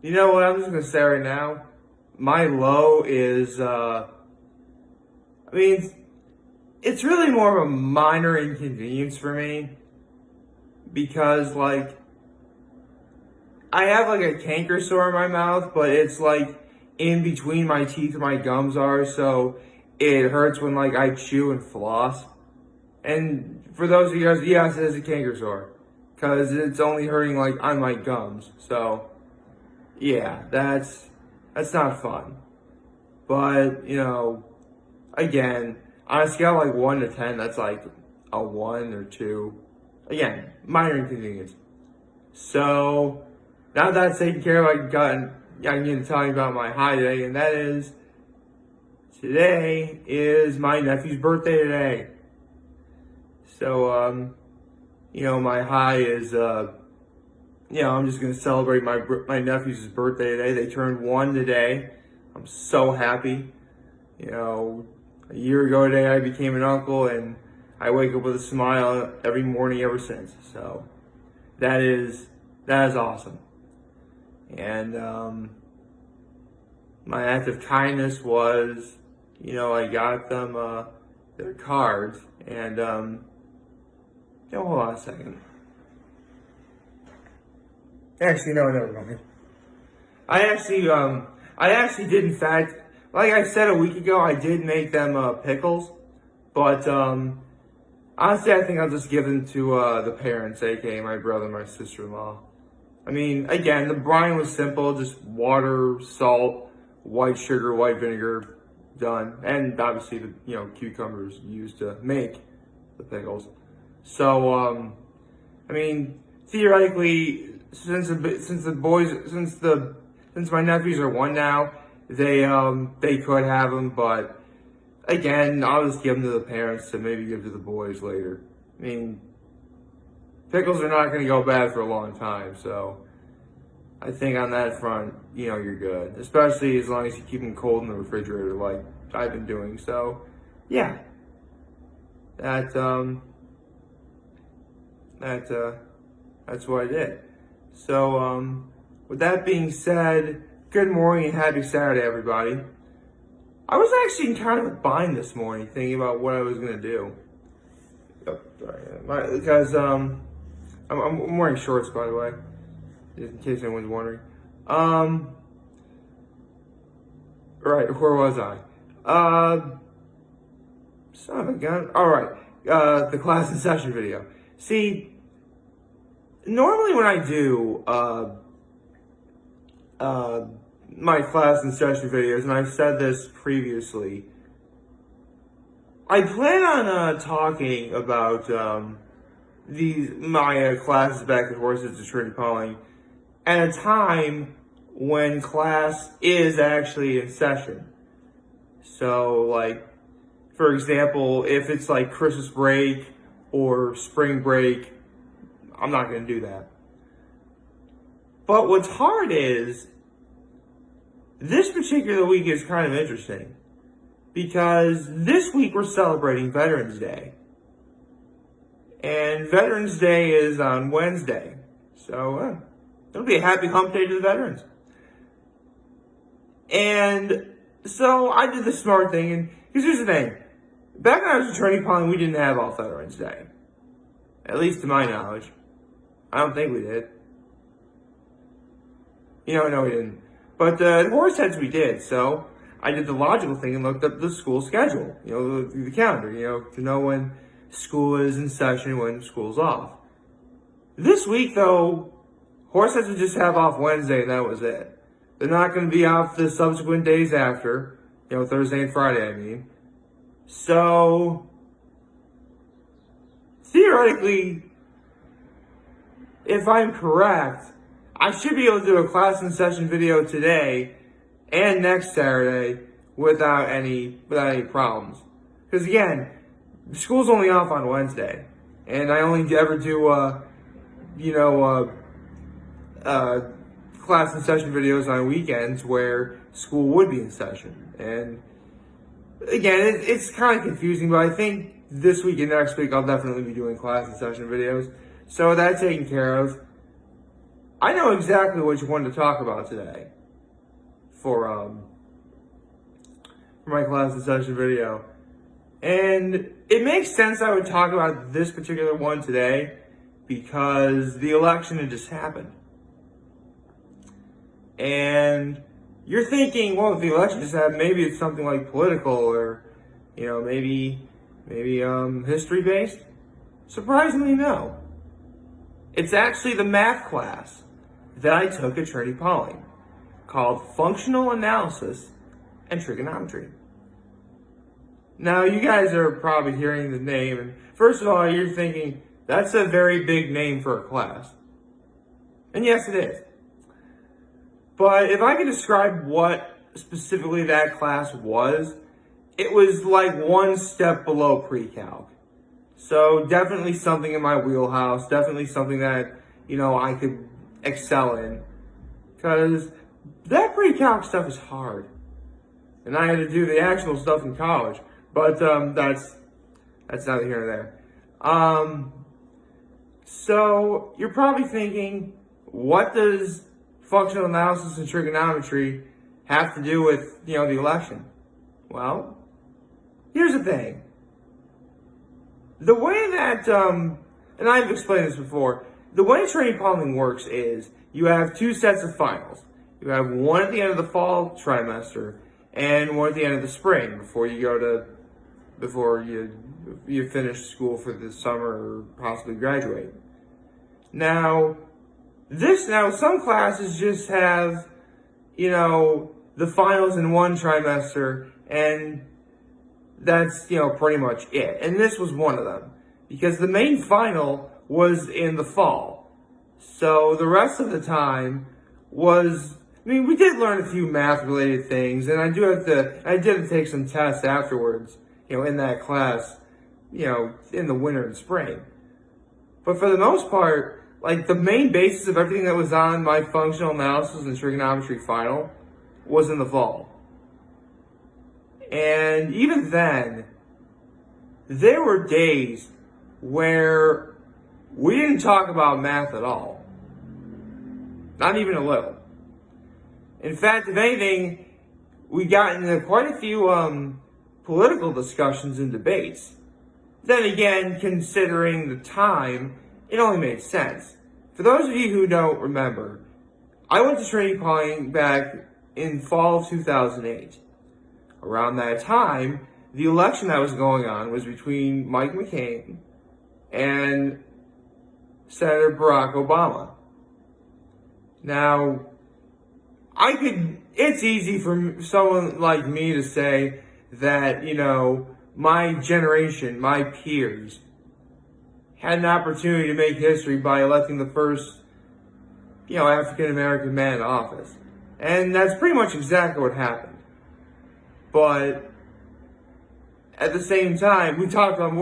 You know what? I'm just gonna say right now, my low is, it's really more of a minor inconvenience for me because, like, I have like a canker sore in my mouth, but it's like in between my teeth where my gums are, so it hurts when like I chew and floss. And for those of you guys, yes, it is a canker sore because it's only hurting like on my gums. So yeah, that's not fun. But again, on a scale of like 1 to 10, that's like a 1 or 2. Again, minor inconvenience. So now that that's taken care of, I can get to tell you about my high today, and that is today is my nephew's birthday today. So my high is I'm just gonna celebrate my nephew's birthday today. They turned 1 today. I'm so happy. A year ago today I became an uncle, and I wake up with a smile every morning ever since. So that is awesome. And my act of kindness was, I got them their cards, and hold on a second. Actually, no, never mind. I actually did, in fact, like I said a week ago, I did make them pickles, but honestly, I think I'll just give them to the parents, aka my brother and my sister-in-law. I mean, again, the brine was simple, just water, salt, white sugar, white vinegar, done. And obviously the, cucumbers used to make the pickles. So, theoretically, since my nephews are 1 now, they could have them, but again, I'll just give them to the parents to maybe give to the boys later. I mean, pickles are not going to go bad for a long time, so I think on that front, you're good. Especially as long as you keep them cold in the refrigerator like I've been doing. So, yeah. That's what I did. So, with that being said, good morning and happy Saturday, everybody. I was actually in kind of a bind this morning thinking about what I was going to do. Because, I'm wearing shorts, by the way, just in case anyone's wondering. Right, where was I? Son of a gun. Alright, the class in session video. See, normally when I do, my class in session videos, and I've said this previously, I plan on, talking about, my classes back at Horses to Trinity Calling at a time when class is actually in session. So, like, for example, if it's like Christmas break or spring break, I'm not going to do that. But what's hard is, this particular week is kind of interesting. Because this week we're celebrating Veterans Day. And Veterans Day is on Wednesday. So, it'll be a happy hump day to the veterans. And so I did the smart thing. And because here's the thing. Back when I was at Trinity Calling, we didn't have off Veterans Day. At least to my knowledge. I don't think we did. No, we didn't. But at Horseheads we did. So I did the logical thing and looked up the school schedule. The calendar, to know when school is in session, when school's off. This week, though, Horseheads would just have off Wednesday, and that was it. They're not going to be off the subsequent days after, Thursday and Friday, I mean. So, theoretically, if I'm correct, I should be able to do a class in session video today and next Saturday without any problems. Because again, school's only off on Wednesday, and I only ever do class in session videos on weekends where school would be in session. And again, it's kind of confusing, but I think this week and next week I'll definitely be doing class in session videos. So that's taken care of. I know exactly which one to talk about today for my class discussion video. And it makes sense I would talk about this particular one today because the election had just happened. And you're thinking, well, if the election just happened, maybe it's something like political or, maybe history based. Surprisingly, no. It's actually the math class that I took at Trinity Pauling called Functional Analysis and Trigonometry. Now, you guys are probably hearing the name, and first of all, you're thinking, that's a very big name for a class. And yes, it is. But if I could describe what specifically that class was, it was like one step below pre-calc. So definitely something in my wheelhouse, definitely something that, I could excel in. Because that pre-calc stuff is hard. And I had to do the actual stuff in college. But that's neither here nor there. So you're probably thinking, what does functional analysis and trigonometry have to do with, the election? Well, here's the thing. The way that, and I've explained this before, the way Trinity Pauling works is you have two sets of finals. You have one at the end of the fall trimester and one at the end of the spring before you finish school for the summer or possibly graduate. Now, some classes just have, the finals in one trimester, and that's, pretty much it. And this was one of them, because the main final was in the fall. So the rest of the time we did learn a few math-related things, and I did have to take some tests afterwards, in that class, in the winter and spring. But for the most part, the main basis of everything that was on my functional analysis and trigonometry final was in the fall. And even then, there were days where we didn't talk about math at all. Not even a little. In fact, if anything, we got into quite a few political discussions and debates. Then again, considering the time, it only made sense. For those of you who don't remember, I went to Trinity Pauling back in fall of 2008. Around that time, the election that was going on was between Mike McCain and Senator Barack Obama. Now, it's easy for someone like me to say that, my generation, my peers, had an opportunity to make history by electing the first, African-American man in office. And that's pretty much exactly what happened. But at the same time, we talked about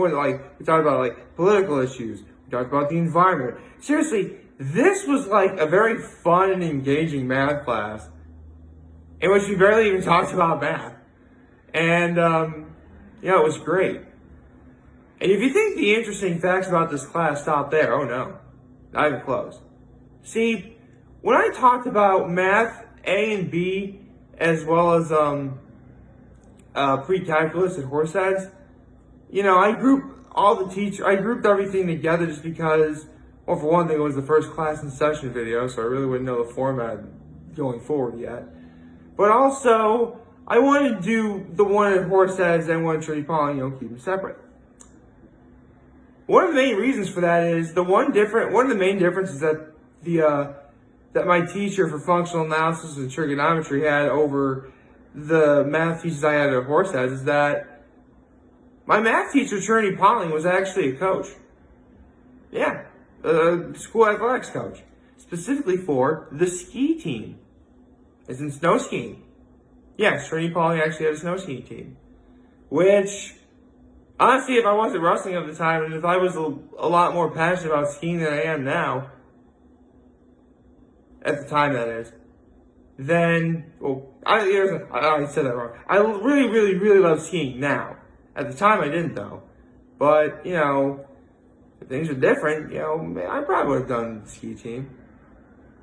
political issues. We talked about the environment. Seriously, this was a very fun and engaging math class in which we barely even talked about math. And, it was great. And if you think the interesting facts about this class stop there, oh no, not even close. See, when I talked about math A and B, as well as pre-calculus and horse heads, I grouped everything together just because, well, for one thing, it was the first class in session video, so I really wouldn't know the format going forward yet. But also, I wanted to do the one at horse heads and one at Trinity Pauling, keep them separate. One of the main reasons for that is one of the main differences that that my teacher for functional analysis and trigonometry had over the math teachers I had at Horseheads is that my math teacher, Trinity Pauling, was actually a coach. Yeah, a school athletics coach, specifically for the ski team, as in snow skiing. Yes, Trinity Pauling actually had a snow skiing team, which, honestly, if I wasn't wrestling at the time, and if I was a lot more passionate about skiing than I am now, at the time that is, then, I said that wrong. I really, really, really love skiing now. At the time I didn't though. But, if things are different, I probably would have done the ski team.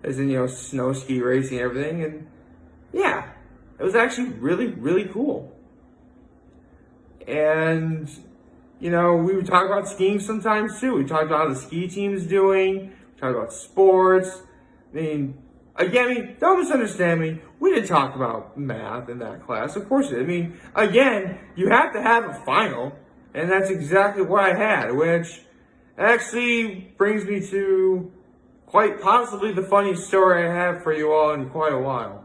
as in, snow ski racing and everything. And yeah, it was actually really, really cool. And, we would talk about skiing sometimes too. We talked about how the ski team's doing. We talked about sports. Again, don't misunderstand me. We didn't talk about math in that class. Of course it did. Again, you have to have a final. And that's exactly what I had, which actually brings me to quite possibly the funniest story I have for you all in quite a while.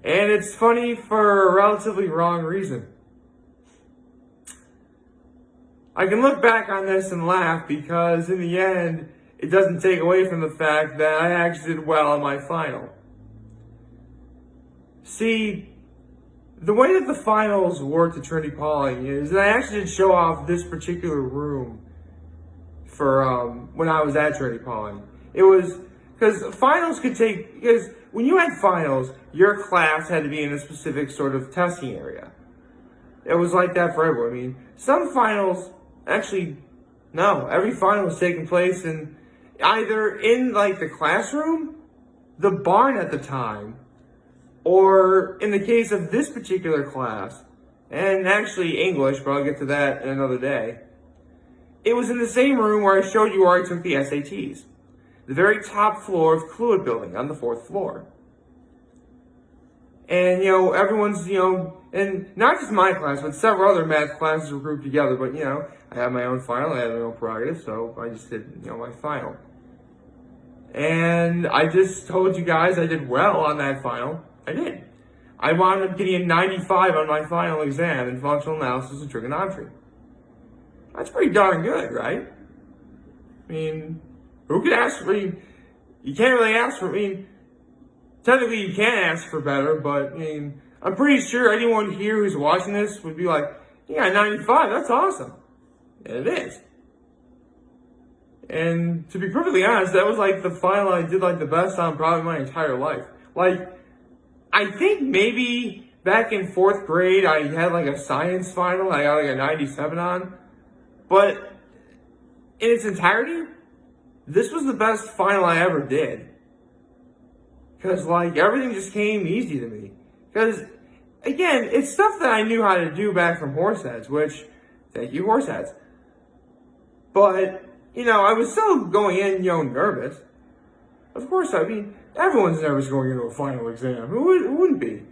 And it's funny for a relatively wrong reason. I can look back on this and laugh because in the end, it doesn't take away from the fact that I actually did well on my final. See, the way that the finals worked at Trinity Pauling is that I actually did show off this particular room for when I was at Trinity Pauling. It was because finals because when you had finals, your class had to be in a specific sort of testing area. It was like that for everyone. Some finals, actually, no, every final was taking place in either in like the classroom, the barn at the time, or in the case of this particular class, and actually English, but I'll get to that in another day, it was in the same room where I showed you where I took the SATs. The very top floor of Fluid Building on the 4th floor. And, everyone's, and not just my class, but several other math classes were grouped together, but, I had my own final, I had my own prerogative, so I just did, my final. And I just told you guys I did well on that final. I did. I wound up getting a 95 on my final exam in functional analysis and trigonometry. That's pretty darn good, right? Who could ask for, you can't really ask for, technically you can ask for better, but, I'm pretty sure anyone here who's watching this would be like, yeah, 95, that's awesome. And it is. And to be perfectly honest, that was like the final I did like the best on probably my entire life. I think maybe back in 4th grade, I had like a science final I got like a 97 on. But in its entirety, this was the best final I ever did. Because everything just came easy to me. Because, again, it's stuff that I knew how to do back from horse heads, which, thank you, horse heads. But, I was still going in, nervous. Of course, everyone's nervous going into a final exam. Who wouldn't be?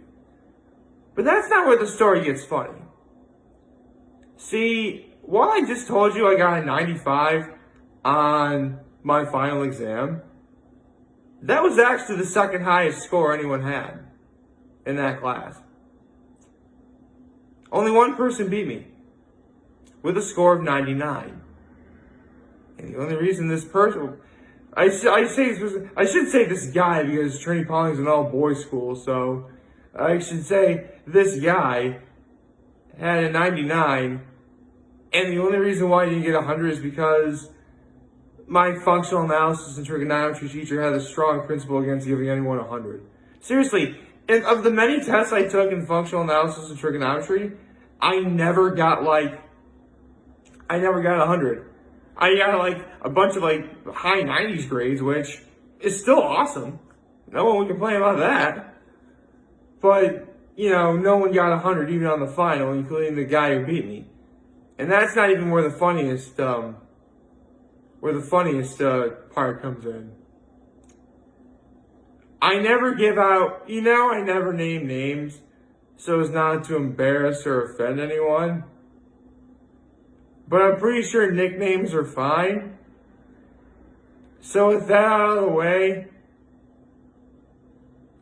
But that's not where the story gets funny. See, while I just told you I got a 95 on my final exam, that was actually the second highest score anyone had in that class. Only one person beat me with a score of 99. And the only reason this person, I should say this guy because Trinity Pauling is an all-boys school, so I should say this guy had a 99, and the only reason why he didn't get 100 is because my functional analysis and trigonometry teacher had a strong principle against giving anyone 100. Seriously, and of the many tests I took in functional analysis and trigonometry, I never got 100. I got a bunch of high 90s grades, which is still awesome. No one would complain about that. But, no one got 100 even on the final, including the guy who beat me. And that's not even where the funniest part comes in. I never give out, I never name names so as not to embarrass or offend anyone. But I'm pretty sure nicknames are fine. So with that out of the way,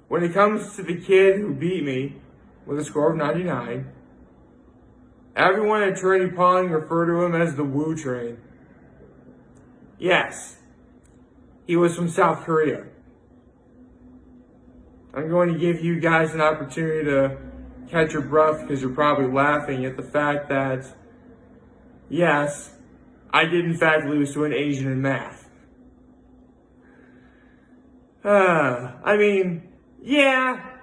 when it comes to the kid who beat me with a score of 99, everyone at Trinity Pauling referred to him as the Woo Train. Yes, he was from South Korea. I'm going to give you guys an opportunity to catch your breath because you're probably laughing at the fact that, yes, I did in fact lose to an Asian in math. Yeah,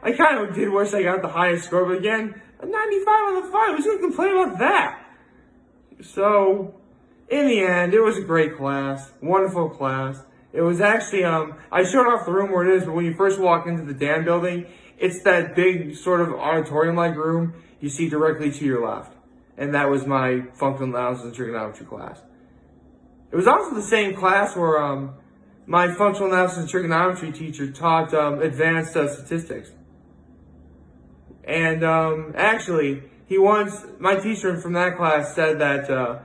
I kind of did wish I got the highest score, but again, a 95 on the final, who's going to complain about that? So, in the end, it was a great class, wonderful class. It was actually, I showed off the room where it is, but when you first walk into the dam building, it's that big sort of auditorium-like room you see directly to your left. And that was my functional analysis and trigonometry class. It was also the same class where my functional analysis and trigonometry teacher taught advanced statistics. And actually, my teacher from that class said that,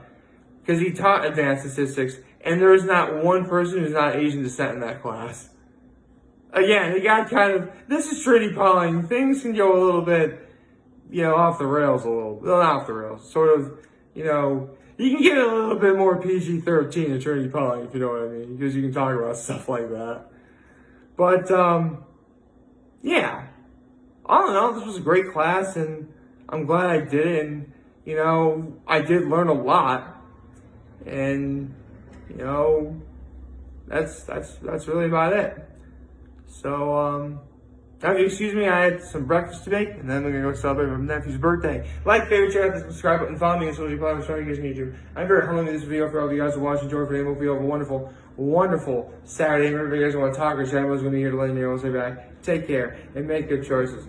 because he taught advanced statistics, and there is not one person who's not Asian descent in that class. Again, it got this is Trinity Pawling. Things can go a little bit, off the rails a little. Well, not off the rails. Sort of, you can get a little bit more PG-13 at Trinity Pawling, if you know what I mean, because you can talk about stuff like that. But, yeah. All in all, this was a great class, and I'm glad I did it, and, I did learn a lot, and, that's really about it. So, if you excuse me, I had some breakfast to make, and then we're gonna go celebrate my nephew's birthday. Like, favorite, check out the subscribe button, follow me on social media platforms, showing you guys on YouTube. I'm very humble in this video for all of you guys who watch and enjoy. For hope you have a wonderful, wonderful Saturday. Remember, if you guys want to talk or chat, I was going to be here to let you know. I'll say back. Take care and make good choices.